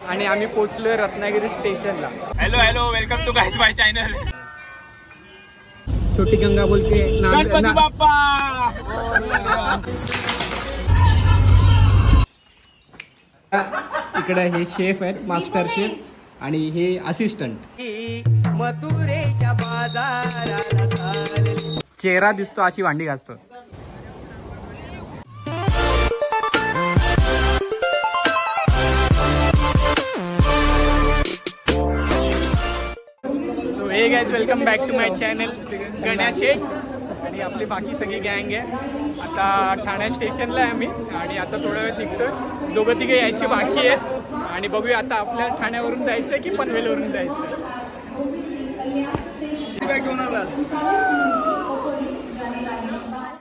आणि आम्ही पोहोचलोय रत्नागिरी स्टेशनला. Hello welcome to guys my channel. Chhoti Ganga बोलते गणपती बाप्पा. इकडे हे शेफ आहेत, मास्टर शेफ, आणि हे असिस्टंट. चेहरा दिसतो अशी भांडी घासतो. So hey guys, welcome back to my channel Ganesh Sheth आणि आपली बाकी सगळी गँग आहे. आता ठाणे स्टेशनला आहे आम्ही आणि आता थोड्या वेळ निघतोय. दोघं तिघे यायची बाकी आहेत आणि बघूया आता आपल्या ठाण्यावरून जायचंय की पनवेलवरून जायचंय.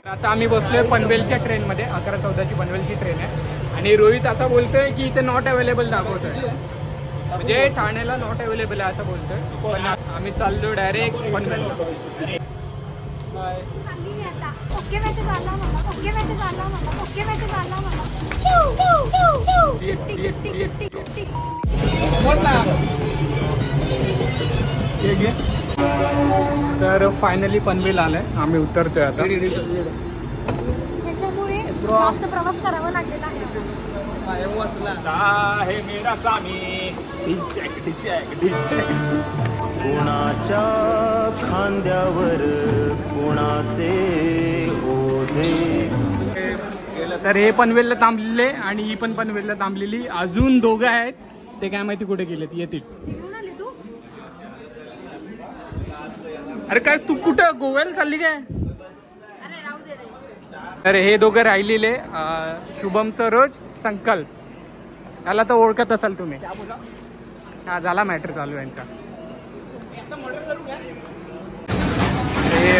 आता आम्ही बसलोय पनवेलच्या ट्रेनमध्ये. 11:14ची पनवेलची ट्रेन आहे आणि रोहित असा बोलतोय की इथे नॉट अवेलेबल दाखवतोय, म्हणजे ठाण्याला नॉट अवेलेबल आहे असं बोलतोय. पण आम्ही चाललो डायरेक्ट पनवेल. ओके मेसेज आला मला. तर फायनली पनवेल आलंय, आम्ही उतरतोय आता. त्याच्यामुळे जास्त प्रवास करावा लागलेला आहे. हे मेरा स्वामी. कोणाच्या खांद्यावर कोणाचे ओझे. तर हे पनवेलला थांबलेले आणि ही पण पनवेलला थांबलेली. अजून दोघं आहेत, ते काय माहिती कुठे गेलेत, येतील. अरे काय तू कुठं गोव्याला चालली काय? तर हे दोघं राहिलेले शुभम सरोज, संकल्प. याला तर ओळखत असाल तुम्ही. हा झाला मॅटर चालू यांचा. हे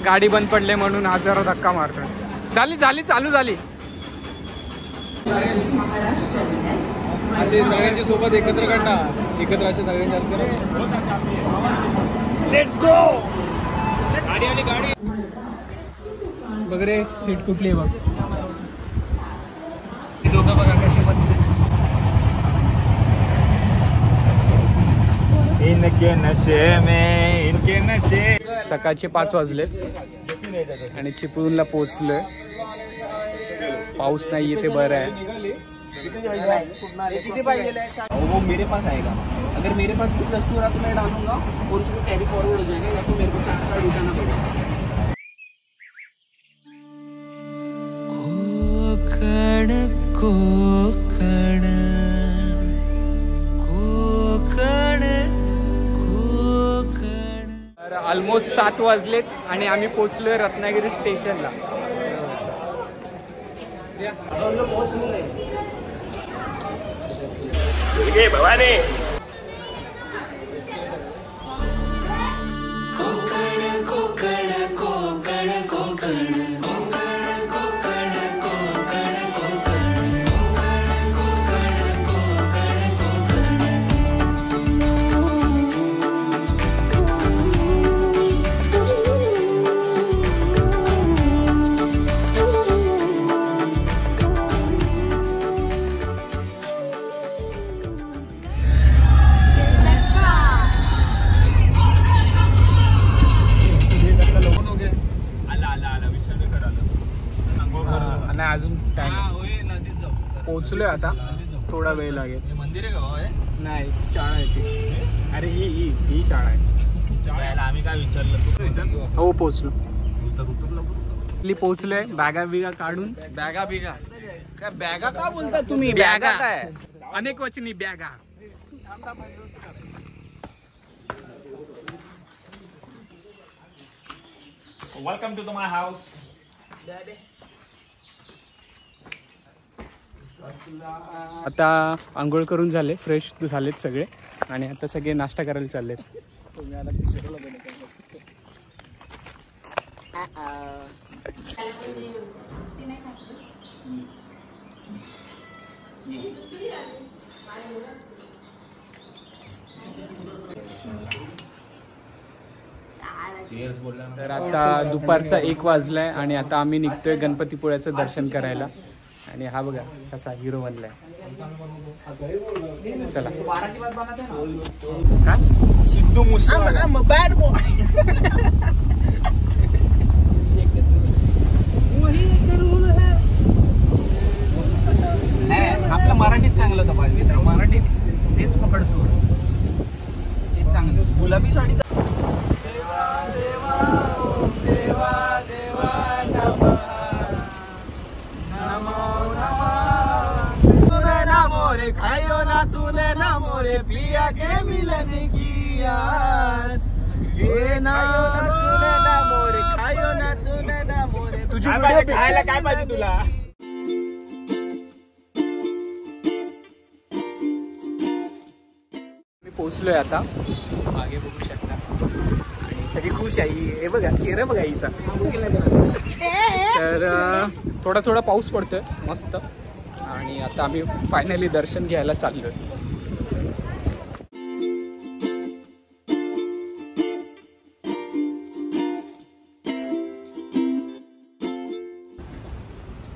गाडी बंद पडले म्हणून हा जरा धक्का मारतोय. चालू झाली. असे सगळ्यांची सोबत एकत्र काढणार, एकत्र असे सगळ्यांचे असते ना. Let's go. गाडी आली गाडी. बघ रे सीट कुठली आहे बघ. दोघं बघा कसे बसले. इनके नशे में इनके नशे. सकाळचे 5 वाजलेत आणि चिपळूणला पोहोचलोय. पाऊस नाही येते, बरं आहे. वो मेरे पास आएगा. अगर मेरे पास भी +2 रहा तो मैं डालूंगा और उसको कैरी फॉरवर्ड हो जाएगा, या तो मेरे को चेक कार्ड उठाना पड़ेगा. ऑलमोस्ट 7 वाजलेत आणि आम्ही पोहोचलोय रत्नागिरी स्टेशनला. भवानी. अजून टाइम पोहोचलोय आता, थोडा वेळ लागेल. मंदिर आहे का? नाही, शाळा आहे ती. अरे ही शाळा आहे. आम्ही काय विचारलं? हो पोहोचलो. पोहोचलोय. बॅगा बिगा काढून. बॅगा काय बॅगा का बोलता तुम्ही? बॅगा काय अनेक वचनी बॅगा. Welcome to my house. आता आंघोळ करून झाले, फ्रेश झालेत सगळे आणि आता सगळे नाश्ता करायला चाललेत. तर आता दुपारचा 1 वाजलाय आणि आता आम्ही निघतोय गणपतीपुळ्याचं दर्शन करायला. आणि हा बघा कसा हिरो बनलाय. चला काय सिद्धू मुसेवाला बॅड बॉय. आपलं मराठीत चांगलं होतं पाहिजे तर मराठीत तेच पकड सूर तेच चांगलं. गुलाबी साडी मोरे खायो ना तूने ना मोरे पिया के मिलन की आस. खायो ना तूने ना मोरे खायो ना तूने ना मोरे. तुझी खायला काय पाहिजे तुला? मी पोहोचलोय आता. मागे बघू शकता आणि सगळी खुश आहे. हे बघा चेहरा बघा हिचा. तर थोडा थोडा पाऊस पडतोय मस्त. आणि आता आम्ही फायनली दर्शन घ्यायला चाललोय.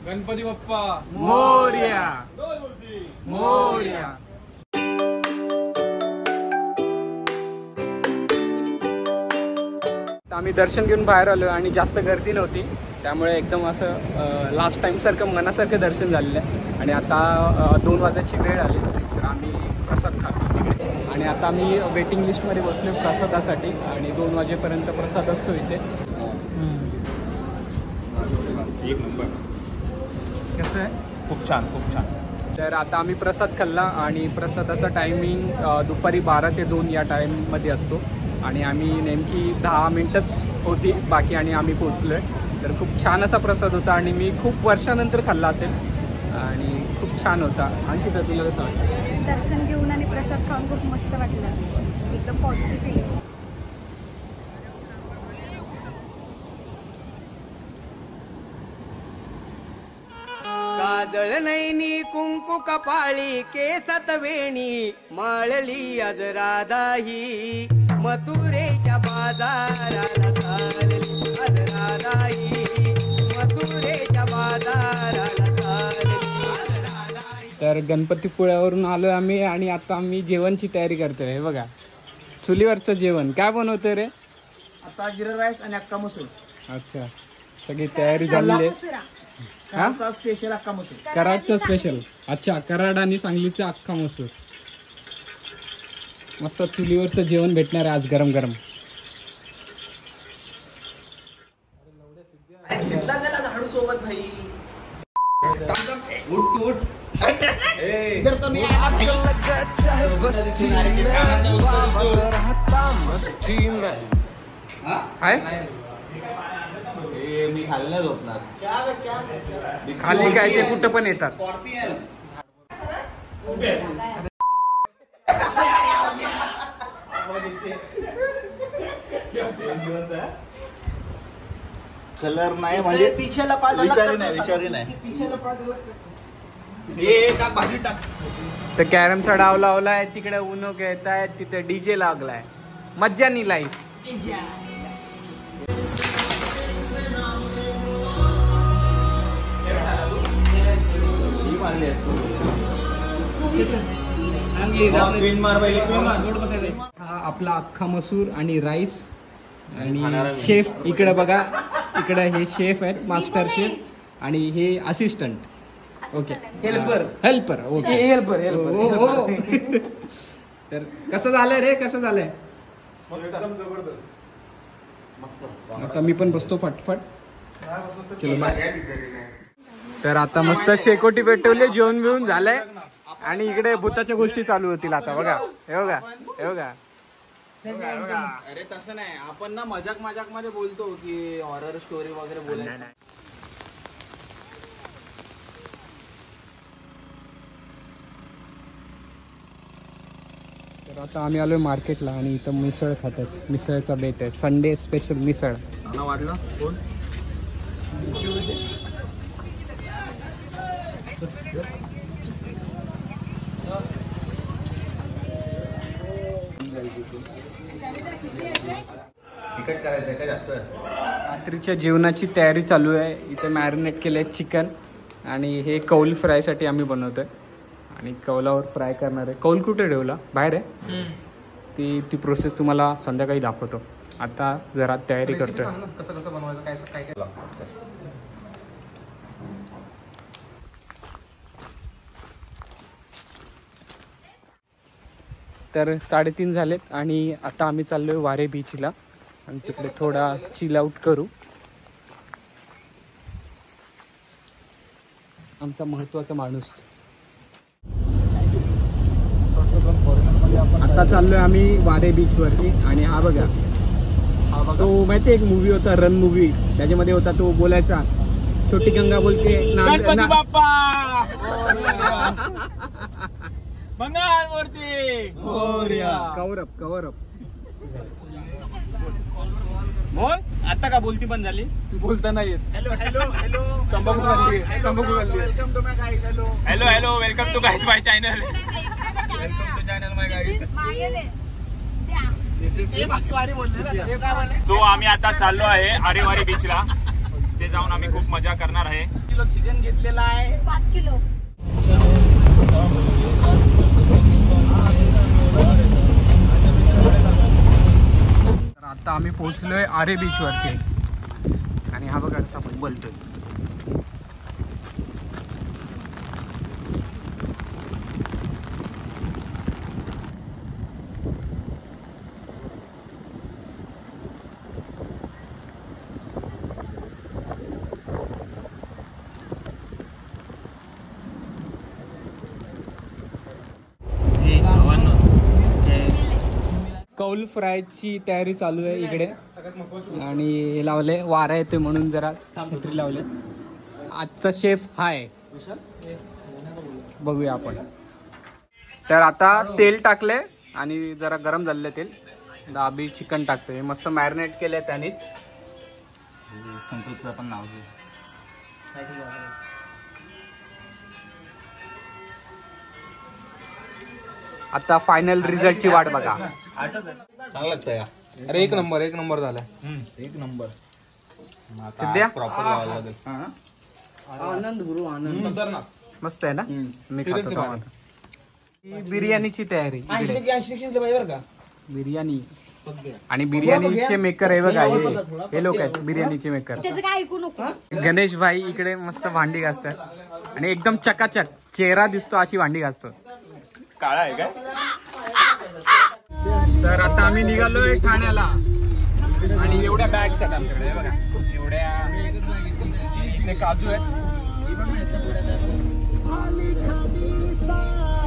गणपती बाप्पा मोरया मोरया. आम्ही दर्शन घेऊन बाहेर आलो आणि जास्त गर्दी नव्हती त्यामुळे एकदम असं लास्ट टाइम सारखं मनासारखं दर्शन झालेलं आहे. आणि आता 2 वाजायची वेळ आली तर आम्ही प्रसाद खातो तिकडे. आणि आता आम्ही वेटिंग लिस्टमध्ये बसलो प्रसादासाठी आणि 2 वाजेपर्यंत प्रसाद असतो इथे. एक नंबर. कसं आहे? खूप छान खूप छान. तर आता आम्ही प्रसाद खाल्ला आणि प्रसादाचा टायमिंग दुपारी 12 ते 2 या टाईममध्ये असतो. आणि आम्ही नेमकी 10 मिनटंच होती बाकी आणि आम्ही पोचलो आहे. तर खूप छान असा प्रसाद होता आणि मी खूप वर्षानंतर खाल्ला असेल आणि खूप छान होता. आणखी तर तुला कसं वाटतं? दर्शन घेऊन आणि प्रसाद खाऊन खूप मस्त वाटलं. एकदम पॉझिटिव्ह फिलिंग. काजळ नैनी कुंकू कपाळी केसात वेणी माळली आज राधाही मथुरेच्या बाजाराला चालली आज राधाही मथुरेच्या बाजाराला चालली. तर गणपतीपुळ्यावरून आलोय आम्ही आणि आता आम्ही जेवणची तयारी करतोय. हे बघा चुलीवरचं जेवण. काय बनवतोय रे? आता जिरा राईस आणि अक्का मसूर. अच्छा सगळी तयारी झालेली आहे. कराडचा स्पेशल अक्का मसूर. कराडचा स्पेशल. अच्छा कराड आणि सांगलीचा अख्खा मसूर. मस्त चुलीवरचं जेवण भेटणार आहे आज गरम गरम. घेतला त्याला झाडू सोबत भाई. उठ उठ इधर तो नहीं आया काय मी खाल्लं झोपणार. खाली काय ते कुठं पण येतात. स्कॉर्पियन कलर नाही म्हणजे पिछेला पाठ विचारी नाही भाजी टाक. तर कॅरमचा डाव लावलाय तिकडे उनो खेळतायत तिथे डीजे लागलाय. मज्जा नाही लाईफ. हा आपला अख्खा मसूर आणि राईस आणि शेफ इकडे बघा. इकडे हे शेफ आहेत मास्टर शेफ आणि हे assistant. Okay helper okay helper. तर कसं झालंय रे? कसं झालंय? आता मी पण बसतो फटफट. चलो बाय. तर आता मस्त शेकोटी पेटवले जेवण बिवून झालंय आणि इकडे भूताच्या गोष्टी चालू होतील आता. बघा हे बघा हे बघा. अरे तसं नाही. आपण ना मजाक मध्ये बोलतो की हॉरर स्टोरी वगैरे बोलायचं. तर आता आम्ही आलोय मार्केटला आणि इथं मिसळ खातात. मिसळचा बेत आहे. संडे स्पेशल मिसळ. वाटलं कोण तिकट करायचंय का जास्त? रात्रीच्या जेवणाची तयारी चालू आहे. इथे मॅरिनेट केलंय चिकन आणि हे कौल फ्रायसाठी आम्ही बनवतोय आणि कौलावर फ्राय करणार आहे. कौल कुठे ठेवला? बाहेर आहे. ती प्रोसेस तुम्हाला संध्याकाळी दाखवतो. आता जरा तयारी करतोय. कसं कसं बनवायचं काय काय काय तर 3:30 झालेत आणि आता आम्ही चाललोय वारे बीचला आणि तिकडे थोडा चिल आउट करू. आमचा महत्वाचा माणूस. आता चाललोय आम्ही वारे बीच वरती आणि हा बघा तो माहिती एक मूवी होता रन मूवी, त्याच्यामध्ये होता तो बोलायचा छोटी गंगा बोलते गणपती बाप्पा मंगळमूर्ती कवर अप बोल. आता का बोलती पण झाली? बोलता नाही येत. हॅलो हॅलो हॅलो तंबाखू खाल्ली. Welcome to my guys. Hello hello hello welcome to guys my channel. Welcome to channel my guys. So आम्ही आता चाललो आहे आरेवारे बीचला. ते जाऊन आम्ही खूप मजा करणार आहे. किलो चिकन घेतलेला आहे. 5 किलो. तर आता आम्ही पोहोचलोय आरे बीच वरती आणि हा बघा कसा आपण बोलतोय. कौल फ्रायची तयारी चालू आहे इकडे आणि हे लावले वारा येते म्हणून जरा छत्री लावले. आजचा शेफ हाय, बघूया आपण. तर आता तेल टाकले आणि जरा गरम झालेलं तेल. दाबी चिकन टाकतोय, मस्त मॅरिनेट केलंय त्यानेच. संतोषचं पण नाव घे. आता फायनल रिझल्टची वाट बघा. चांगलं लागतंय का? अरे एक नंबर झालाय. एक नंबर. सध्या प्रॉपर लावायला लागेल. आनंद गुरु आनंद. मस्त आहे ना. मी Seriously खातो आता. ही बिर्याणीची तयारी इकडे. बिर्याणी आणि बिर्याणीचे मेकर आहे बघा हे लोक आहेत बिर्याणीचे मेकर. त्याचं काय ऐकू नको. गणेश भाई इकडे मस्त भांडी घासतात आणि एकदम चकाचक चेहरा दिसतो अशी भांडी घासतो. काळा आहे का? तर आता आम्ही निघालोय ठाण्याला आणि एवढ्या बॅग्स आहेत आमच्याकडे बघा. एवढ्या इथे काजू आहेत.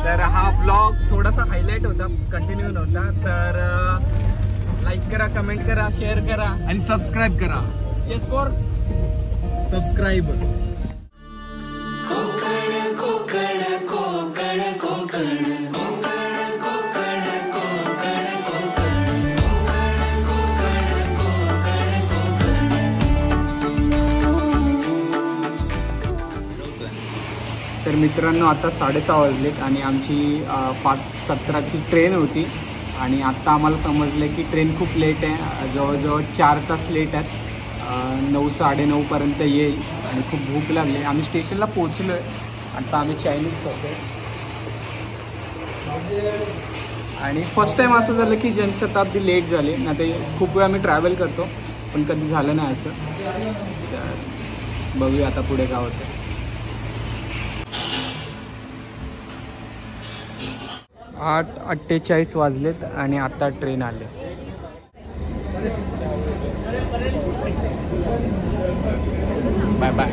तर हा ब्लॉग थोडासा हायलाइट होता, कंटिन्यू नव्हता. तर लाईक करा, कमेंट करा, शेअर करा आणि सबस्क्राईब करा. Yes for subscribe. तर मित्रांनो आता 6:30 वाजलेत आणि आमची 5:17ची ट्रेन होती आणि आत्ता आम्हाला समजलं की ट्रेन खूप लेट आहे. जवळजवळ 4 तास लेट आहेत. 9, 9:30पर्यंत येईल आणि खूप भूक लागली. आम्ही स्टेशनला पोहोचलो आहे. आता आम्ही चायनीज करतो आणि फर्स्ट टाईम असं झालं की जनशताब्दी लेट झाली. ना ते खूप वेळ आम्ही ट्रॅव्हल करतो पण कधी झालं नाही असं. तर बघूया आता पुढे काय होतं. 8:48 वाजलेत आणि आता ट्रेन आले. Bye bye.